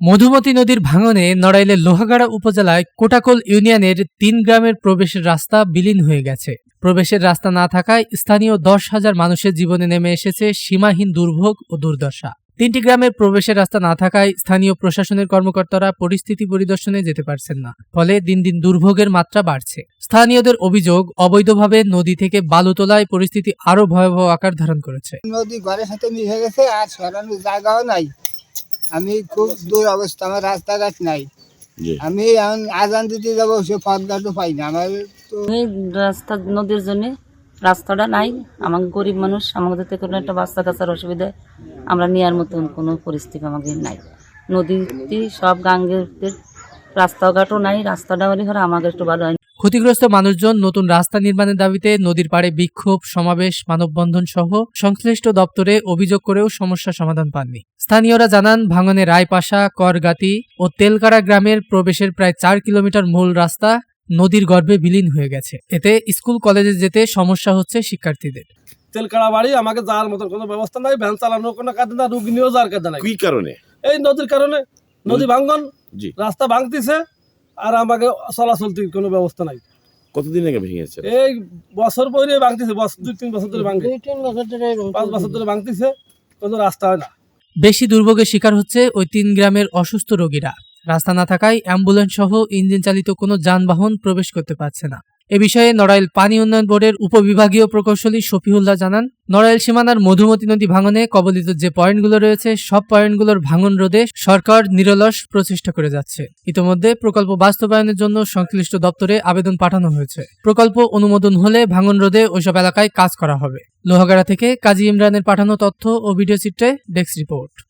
মধুমতি নদীর ভাঙনে নড়াইলের লোহাগাড়া উপজেলায় কোটাকল ইউনিয়নের ৩ গ্রামের প্রবেশের রাস্তা বিলীন হয়ে গেছে। প্রবেশের রাস্তা না থাকায় স্থানীয় ১০,০০০ মানুষের জীবনে নেমে এসেছে সীমাহীন দুর্ভোগ ও দুর্দশা। ৩টি গ্রামের প্রবেশের রাস্তা না থাকায় স্থানীয় প্রশাসনের কর্মকর্তারা পরিস্থিতি পরিদর্শনে যেতে পারছেন না। ফলে দিন দিন দুর্ভোগের মাত্রা বাড়ছে। স্থানীয়দের অভিযোগ, অবৈধভাবে নদী থেকে বালু তোলায় পরিস্থিতি আরও ভয়াবহ আকার ধারণ করেছে। নদী ঘরের সাথে মিশে গেছে, আর সরানোর জায়গাও নাই। আমি খুব দূর অবস্থা, আমার রাস্তাঘাট নাই। আমি এখন আজান দিতে যাবো, সে পথঘাটও পাই না। আমার তো রাস্তা নদীর জন্য রাস্তাটা নাই। আমার গরিব মানুষ, আমাদের থেকে কোনো একটা বাচ্চা কাচ্চার অসুবিধা, আমরা নেওয়ার মতন কোনো পরিস্থিতি আমাদের নাই। নদীতে সব গাঙ্গের রাস্তাঘাটও নাই, রাস্তাটা হলে ঘরে আমাদের একটু ভালো হয়। ক্ষতিগ্রস্ত মানুষজন নতুন রাস্তা নির্মাণের দাবিতে নদীর পাড়ে বিক্ষোভ, সমাবেশ, মানববন্ধন সহ সংশ্লিষ্ট দপ্তরে অভিযোগ করেও সমস্যা সমাধান পাননি। স্থানীয়রা জানান, ভাঙনে রায়পাশা, করগাতি ও তেলকাড়া গ্রামের প্রবেশের প্রায় ৪ কিলোমিটার মূল রাস্তা নদীর গর্ভে বিলীন হয়ে গেছে। এতে স্কুল কলেজে যেতে সমস্যা হচ্ছে শিক্ষার্থীদের। তেলকাড়া বাড়ি, আমাকে যাওয়ার মতো কোনো ব্যবস্থা নাই, ভ্যান চালানো কোনো কাজে না, রুগী নিয়েও যাওয়ার কাজে নাই। কি কারণে? এই নদীর কারণে, নদী ভাঙ্গন, রাস্তা ভাঙতিছে, আর আমাকে চলাচল কোনো ব্যবস্থা নাই। কতদিন আগে ভেঙেছে? এই বছর পরে ভাঙতিছে, ২-৩ বছর ধরে ভাঙছে, ৫ বছর ধরে ভাঙতিছে, কোনো রাস্তা হয় না। বেশি দুর্ভোগের শিকার হচ্ছে ওই ৩ গ্রামের অসুস্থ রোগীরা। রাস্তা না থাকায় অ্যাম্বুলেন্স সহ ইঞ্জিন চালিত কোনো যানবাহন প্রবেশ করতে পারছে না। এ বিষয়ে নড়াইল পানি উন্নয়ন বোর্ডের উপবিভাগীয় প্রকৌশলী শফিউল্লাহ জানান, নড়াইল সীমানার মধুমতি নদী ভাঙনে কবলিত যে পয়েন্টগুলো রয়েছে, সব পয়েন্টগুলোর ভাঙন রোধে সরকার নিরলস প্রচেষ্টা করে যাচ্ছে। ইতোমধ্যে প্রকল্প বাস্তবায়নের জন্য সংশ্লিষ্ট দপ্তরে আবেদন পাঠানো হয়েছে। প্রকল্প অনুমোদন হলে ভাঙন রোধে ওইসব এলাকায় কাজ করা হবে। লোহাগাড়া থেকে কাজী ইমরানের পাঠানো তথ্য ও ভিডিও চিত্রে ডেস্ক রিপোর্ট।